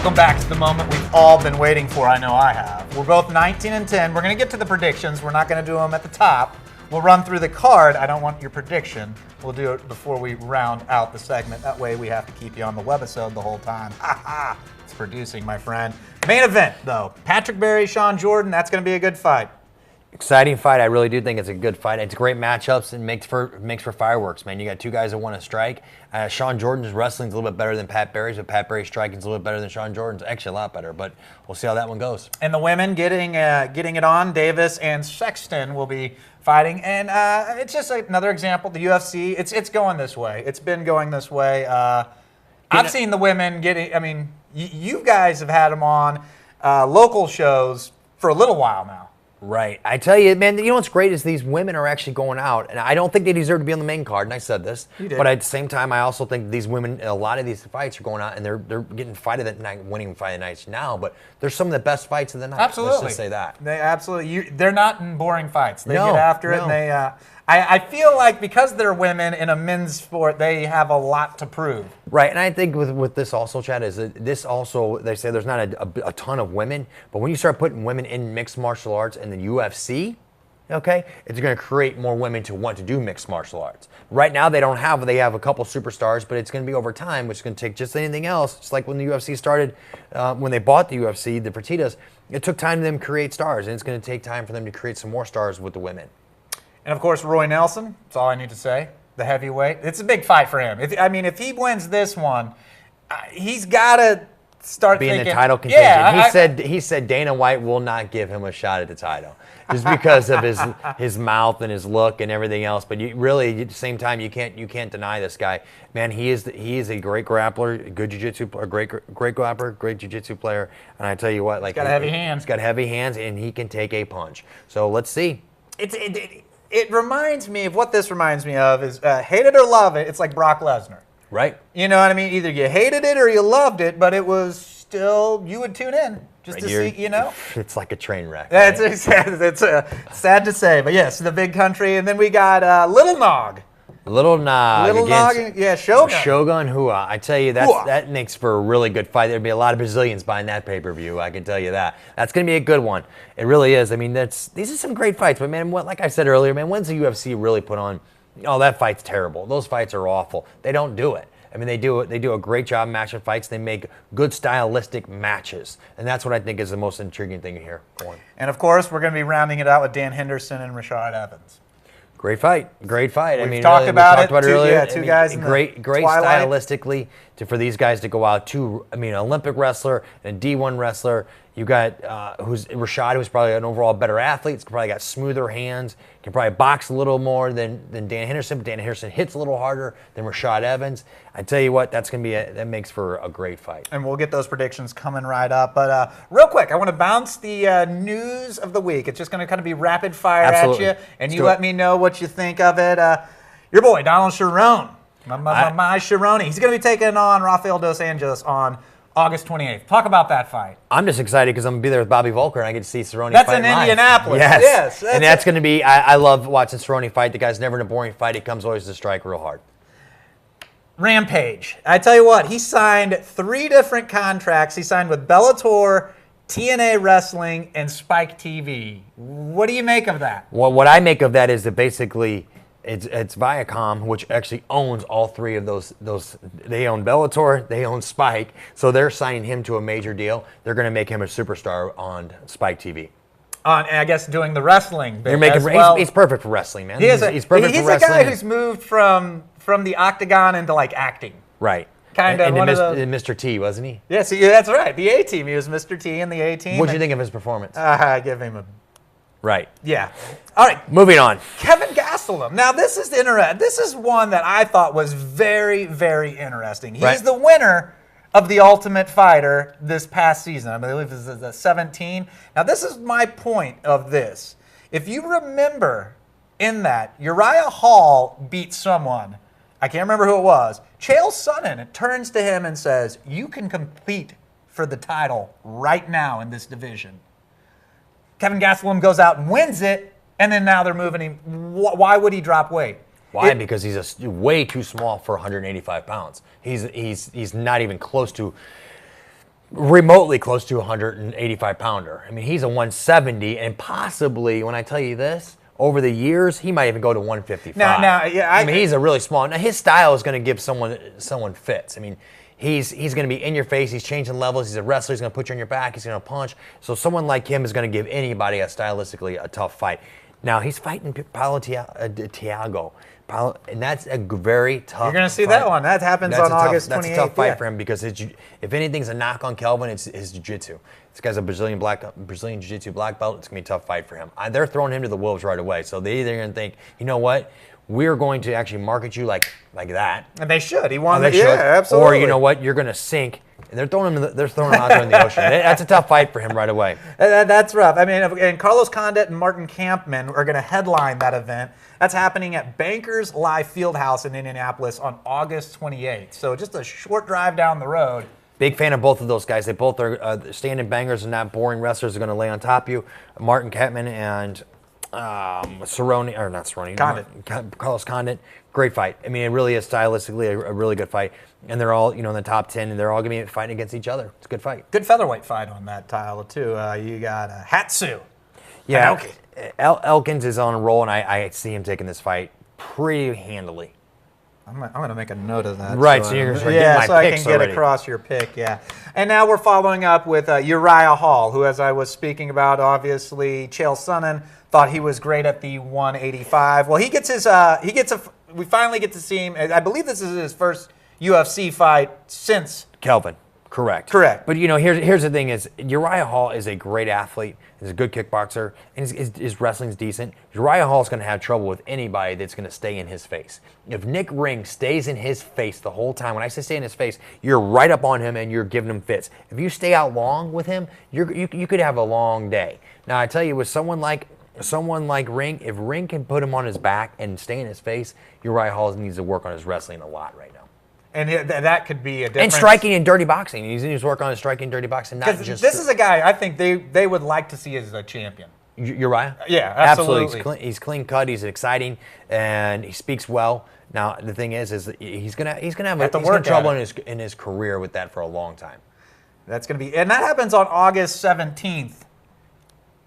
Welcome back to the moment we've all been waiting for. I know I have. We're both 19 and 10. We're going to get to the predictions. We're not going to do them at the top. We'll run through the card. I don't want your prediction. We'll do it before we round out the segment. That way we have to keep you on the webisode the whole time. Ha ha! It's producing, my friend. Main event, though. Patrick Berry, Shawn Jordan. That's going to be a good fight. Exciting fight. I really do think it's a good fight. It's great matchups and makes for fireworks, man. You got two guys that want to strike. Shawn Jordan's wrestling's a little bit better than Pat Berry's, but Pat Berry's striking's a little bit better than Shawn Jordan's. Actually, a lot better, but we'll see how that one goes. And the women getting it on. Davis and Sexton will be fighting, and it's just another example. The UFC, it's going this way. It's been going this way. I've seen the women getting. I mean, you guys have had them on local shows for a little while now. Right. I tell you, man, you know what's great is these women are actually going out, and I don't think they deserve to be on the main card, and I said this. You did. But at the same time, I also think these women, a lot of these fights are going out, and they're getting fight of the night, winning fight of the nights now, but they're some of the best fights of the night. Absolutely. Let's just say that. They absolutely, they're not in boring fights. They No, get after it, no. and they, I feel like because they're women in a men's sport, they have a lot to prove. Right, and I think with this also, Chad, is that this also, they say there's not a ton of women, but when you start putting women in mixed martial arts in the UFC, okay, it's going to create more women to want to do mixed martial arts. Right now, they have a couple superstars, but it's going to be over time, which is going to take just anything else. It's like when the UFC started, when they bought the UFC, the Fertittas, it took time for them to create stars, and it's going to take time for them to create some more stars with the women. And of course, Roy Nelson, that's all I need to say, the heavyweight. It's a big fight for him. If he wins this one, he's got to start Being thinking. the title contention. Yeah, he said Dana White will not give him a shot at the title just because of his mouth and his look and everything else. But you really, at the same time, you can't deny this guy. Man, he is a great grappler, good jiu-jitsu, a great grappler, great jiu-jitsu player. And I tell you what, like he's got heavy hands. He's got heavy hands, and he can take a punch. So let's see. It reminds me of what this reminds me of is hate it or love it. It's like Brock Lesnar. Right. You know what I mean? Either you hated it or you loved it, but it was still, you would tune in just to see, you know? It's like a train wreck. Right? It's sad to say, but yes, the big country. And then we got Little Nog. Little Nog. Yeah, Shogun. Shogun Hua. I tell you, that makes for a really good fight. There'd be a lot of Brazilians buying that pay-per-view, I can tell you that. That's going to be a good one. It really is. I mean, these are some great fights. But, man, like I said earlier, man, when's the UFC really put on, oh, that fight's terrible. Those fights are awful. They don't do it. I mean, they do a great job matching fights. They make good stylistic matches. And that's what I think is the most intriguing thing here. And, of course, we're going to be rounding it out with Dan Henderson and Rashad Evans. Great fight. We've talked about it earlier. Yeah, two guys in great twilight. stylistically for these guys to go out. An Olympic wrestler and a D1 wrestler. You got Rashad, who's probably an overall better athlete. He's probably got smoother hands. Can probably box a little more than Dan Henderson. But Dan Henderson hits a little harder than Rashad Evans. I tell you what, that makes for a great fight. And we'll get those predictions coming right up. But real quick, I want to bounce the news of the week. It's just going to kind of be rapid fire Absolutely. at you, and you let me know what you think of it. Your boy Donald Cerrone, my Cerrone, he's going to be taking on Rafael dos Anjos on August 28th. Talk about that fight. I'm just excited because I'm going to be there with Bobby Volker, and I get to see Cerrone That's fight in live. Indianapolis. Yes. Yes. And that's going to be, I love watching Cerrone fight. The guy's never in a boring fight. He comes always to strike real hard. Rampage. I tell you what, he signed 3 different contracts. He signed with Bellator, TNA Wrestling, and Spike TV. What do you make of that? Well, what I make of that is that basically it's Viacom, which actually owns all 3 of those. They own Bellator, they own Spike, so they're signing him to a major deal. They're going to make him a superstar on Spike TV. And I guess doing the wrestling bit He's perfect for wrestling, man. He's perfect for wrestling. He's a guy who's moved from the octagon into like acting. Right. Kind of and one of those. Mr. T, wasn't he? Yes, that's right. The A-Team. He was Mr. T in the A-Team. What did you think of his performance? I give him a... Right. Yeah. All right. Moving on. Kevin Gastelum. Now, this is interesting. This is one that I thought was very, very interesting. He's the winner of the Ultimate Fighter this past season. I believe this is the 17. Now, this is my point of this. If you remember in that, Uriah Hall beat someone. I can't remember who it was. Chael Sonnen turns to him and says, "You can compete for the title right now in this division." Kevin Gastelum goes out and wins it, and then now they're moving him. Why would he drop weight? Why? Because he's way too small for 185 pounds. He's not even close to remotely close to a 185-pounder. I mean, he's a 170, and possibly, when I tell you this, over the years, he might even go to 155. I mean, he's a really small. Now, his style is going to give someone fits. I mean, he's going to be in your face. He's changing levels. He's a wrestler. He's going to put you on your back. He's going to punch. So someone like him is going to give anybody stylistically a tough fight. Now, he's fighting Paulo Thiago. And that's a very tough You're going to see fight. that one. That happens on August 28th. That's a tough fight for him because if anything's a knock on Kelvin, it's his jiu-jitsu. This guy's a Brazilian jiu-jitsu black belt. It's going to be a tough fight for him. They're throwing him to the wolves right away. So they're either going to think, you know what, we're going to actually market you like that. And they should. He won. Yeah, absolutely. Or you know what, you're going to sink. And they're throwing him out there in the ocean. That's a tough fight for him right away. That's rough. I mean, and Carlos Condit and Martin Kampman are going to headline that event. That's happening at Bankers Live Fieldhouse in Indianapolis on August 28th. So just a short drive down the road. Big fan of both of those guys. They both are standing bangers and not boring wrestlers. Are going to lay on top of you. Martin Kampman and Carlos Condit. Great fight. I mean, it really is stylistically a really good fight. And they're all, in the top 10, and they're all going to be fighting against each other. It's a good fight. Good featherweight fight on that tile, too. You got Hatsu. Yeah, Elkins is on a roll, and I see him taking this fight pretty handily. I'm going to make a note of that. Right, so you're going to get my so I picks can get already. across your pick, yeah. And now we're following up with Uriah Hall, who, as I was speaking about, obviously, Chael Sonnen thought he was great at the 185. Well, we finally get to see him. I believe this is his first UFC fight since Kelvin. Correct. But here's the thing: is Uriah Hall is a great athlete. He's a good kickboxer, and his wrestling's decent. Uriah Hall is going to have trouble with anybody that's going to stay in his face. If Nick Ring stays in his face the whole time, when I say stay in his face, you're right up on him and you're giving him fits. If you stay out long with him, you could have a long day. Now I tell you, with someone like Ring, if Ring can put him on his back and stay in his face, Uriah Hall needs to work on his wrestling a lot right now. And that could be a difference. And striking and dirty boxing. He needs to work on his striking and dirty boxing, not just... This is a guy I think they would like to see as a champion. Uriah? Yeah, absolutely. He's clean cut. He's exciting, and he speaks well. Now the thing is he's gonna have trouble in his career with that for a long time. That's gonna be, and that happens on August 17th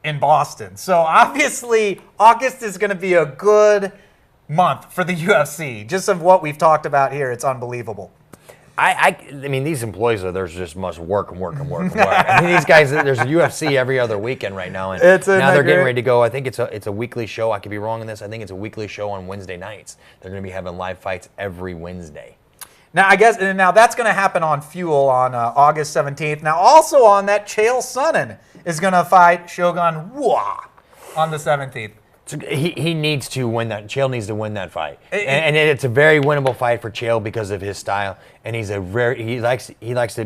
in Boston. So obviously August is gonna be a good month for the UFC. Just of what we've talked about here, it's unbelievable. I mean, these employees there's just must work and work and work and work. I mean, these guys, there's a UFC every other weekend right now, and now they're getting ready to go. I think it's a weekly show. I could be wrong on this. I think it's a weekly show on Wednesday nights. They're going to be having live fights every Wednesday. Now, I guess that's going to happen on Fuel on August 17th. Now, also on that, Chael Sonnen is going to fight Shogun Rua on the 17th. So he needs to win that. Chael needs to win that fight, and it's a very winnable fight for Chael because of his style. And he likes to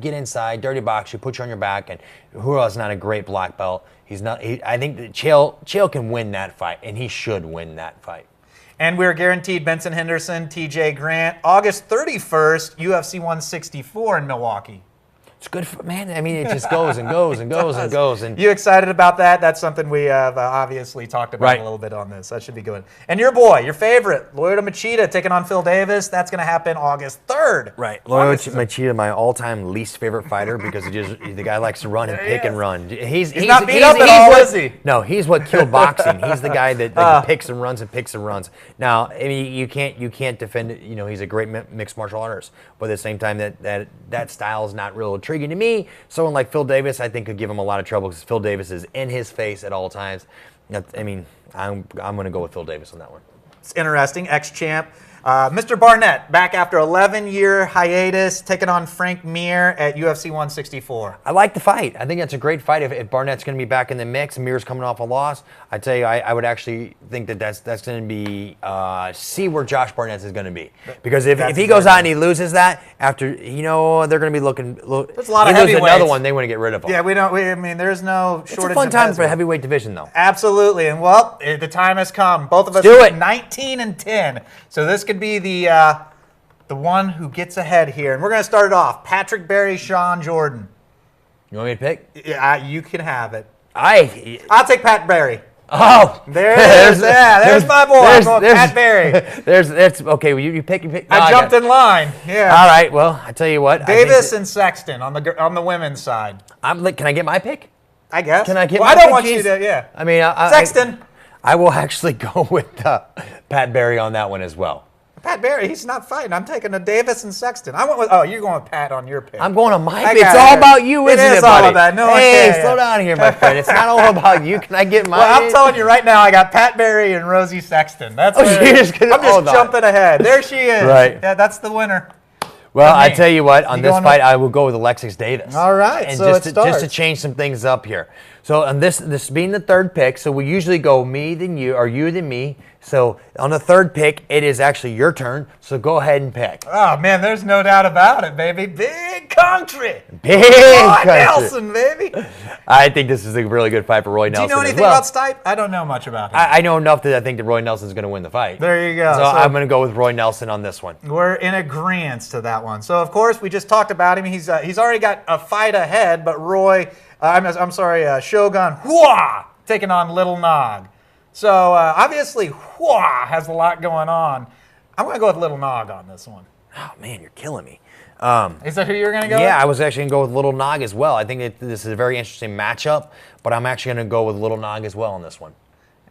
get inside, dirty box you, put you on your back. And Rua's not a great black belt. I think that Chael can win that fight, and he should win that fight. And we're guaranteed Benson Henderson, T.J. Grant, August 31st, UFC 164 in Milwaukee. It's good for, man. I mean, it just goes and goes and goes and goes. And you excited about that? That's something we have obviously talked about a little bit on this. That should be good. And your boy, your favorite, Lyoto Machida taking on Phil Davis. That's going to happen August 3rd. Right. Lyoto Machida, my all-time least favorite fighter because the guy likes to run and pick and run. He's not beat up at all, is he? No, he's what killed boxing. He's the guy that picks and runs and picks and runs. Now, I mean, you can't defend it. He's a great mixed martial artist, but at the same time, that style is not real intriguing to me. Someone like Phil Davis, I think, could give him a lot of trouble because Phil Davis is in his face at all times. I mean, I'm going to go with Phil Davis on that one. It's interesting. Ex-champ. Mr. Barnett, back after 11-year hiatus, taking on Frank Mir at UFC 164. I like the fight. I think that's a great fight. If Barnett's going to be back in the mix, Mir's coming off a loss, I tell you, I would actually think that's going to be see where Josh Barnett is going to be. Because if he goes out and he loses that, after they're going to be looking. There's a lot of heavyweights. Another heavyweights. one, they want to get rid of him. Yeah, I mean, there's no shortage. It's a fun time for the heavyweight division, though. Absolutely, and well, the time has come. Both of us do it. 19-10. So this could be the one who gets ahead here, and we're going to start it off. Patrick Berry, Shawn Jordan. You want me to pick? Yeah, you can have it. I'll take Pat Berry. Oh, there's my boy. I'm going Pat Barry. Okay. Well, you pick. I jumped in line. Yeah. All right. Well, I tell you what. Davis and Sexton on the women's side. Can I get my pick? I guess. Can I get? Well, my I don't pick, want geez? you to. Yeah. I mean, Sexton. I will actually go with Pat Barry on that one as well. Pat Barry, he's not fighting. I'm taking a Davis and Sexton. I went with. Oh, you're going with Pat on your pick. I'm going on my pick. It's all about you, isn't it, buddy? It is all about. No, hey, slow down here, my friend. It's not all about you. Can I get my? Well, I'm telling you right now, I got Pat Barry and Rosi Sexton. That's. I'm just jumping ahead. There she is. Right. Yeah, that's the winner. Well, I tell you what, on this fight, I will go with Alexis Davis. All right, and so just to change some things up here. So on this being the third pick, so we usually go me then you, or you then me. So on the third pick, it is actually your turn. So go ahead and pick. Oh man, there's no doubt about it, baby. Big country. Big country. Nelson, baby. I think this is a really good fight for Roy Nelson. Do you know anything about Stipe? I don't know much about him. I know enough that I think that Roy Nelson's going to win the fight. There you go. So I'm going to go with Roy Nelson on this one. We're in agreement to that one. So of course we just talked about him. He's already got a fight ahead, but Shogun Hua taking on Little Nog. So obviously Hua has a lot going on. I'm going to go with Little Nog on this one. Oh man, you're killing me. Is that who you're going to go with? Yeah, I was actually going to go with Little Nog as well. I think this is a very interesting matchup, but I'm actually going to go with Little Nog as well on this one.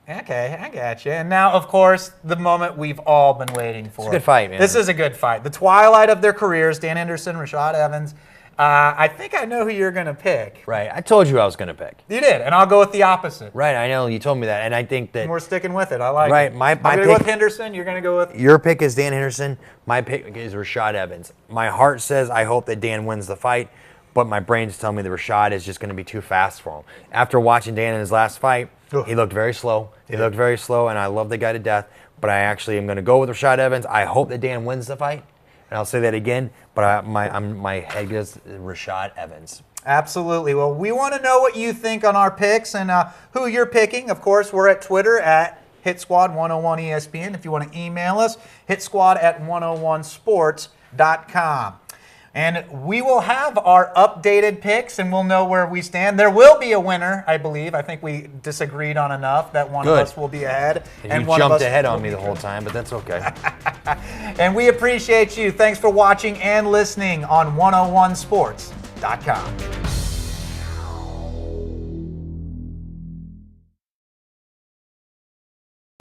Okay, I got you. And now, of course, the moment we've all been waiting for. It's a good fight, man. This is a good fight. The twilight of their careers, Dan Henderson, RASHAD Evans. I think I know who you're going to pick. Right. I told you I was going to pick. You did, and I'll go with the opposite. Right, I know. You told me that, and I think that... And we're sticking with it. I like it. Right, my I'm going to go with Henderson. You're going to go with... Your pick is Dan Henderson. My pick is RASHAD Evans. My heart says I hope that Dan wins the fight, but my brain's telling me that RASHAD is just going to be too fast for him. After watching Dan in his last fight, he looked very slow. He looked very slow, and I love the guy to death, but I actually am going to go with RASHAD Evans. I hope that Dan wins the fight. And I'll say that again, but my head goes RASHAD Evans. Absolutely. Well, we want to know what you think on our picks and who you're picking. Of course, we're at Twitter at HitSquad101ESPN. If you want to email us, hitsquad@101sports.com. And we will have our updated picks, and we'll know where we stand. There will be a winner, I believe. I think we disagreed on enough that one of us will be ahead. And you jumped ahead on me the whole time, but that's okay. And we appreciate you. Thanks for watching and listening on 101sports.com.